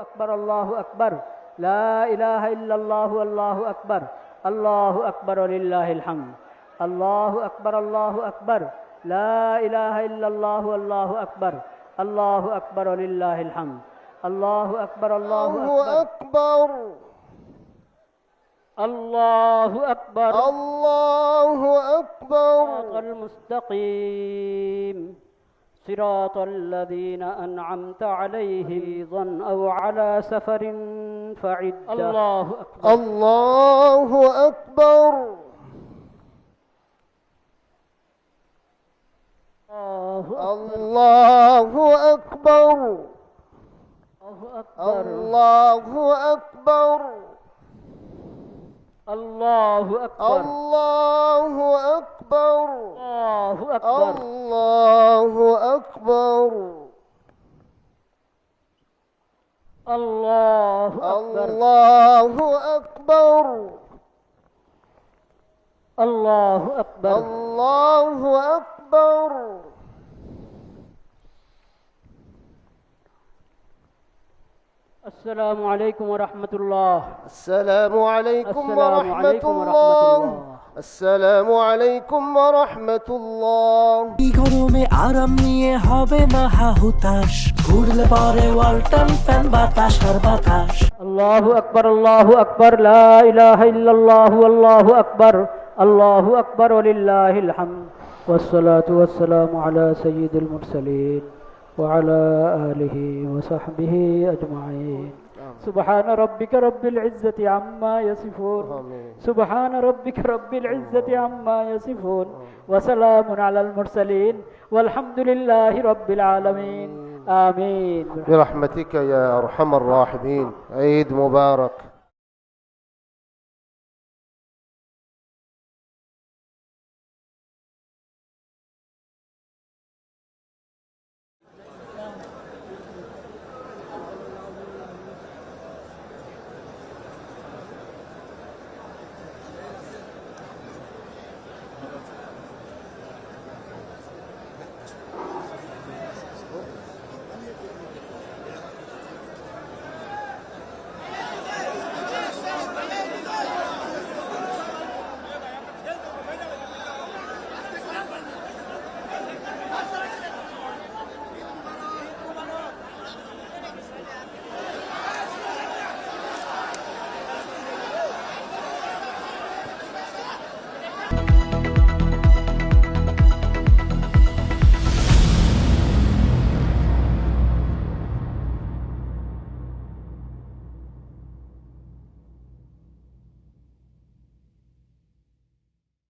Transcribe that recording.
أكبر الله أكبر لا إله إلا الله والله أكبر الله أكبر ولله الحمد الله أكبر الله أكبر لا إله إلا الله والله أكبر الله أكبر ولله الحمد الله أكبر الله أكبر الله أكبر الله أكبر صراط المستقيم صراط الذين أنعمت عليهم أو على سفر فعدة الله أكبر الله أكبر الله أكبر الله أكبر الله أكبر الله أكبر الله أكبر الله أكبر الله أكبر الله أكبر الله أكبر الله أكبر السلام عليكم ورحمة الله السلام عليكم السلام ورحمة عليكم ورحمة الله الله السلام عليكم ورحمة الله এই গরমে আরাম নিয়ে হবে না হাহুতাশ ঘুরলে পরে ওয়ালটন ফ্যান বাতাস আর বাতাস الله أكبر لا إله إلا الله والله أكبر ولله الحمد والصلاة والسلام على سيد المرسلين وعلى آله وصحبه أجمعين سبحان ربك رب العزة عما يصفون سبحان ربك رب العزة عما يصفون وسلام على المرسلين والحمد لله رب العالمين آمين برحمتك يا أرحم الراحمين عيد مبارك.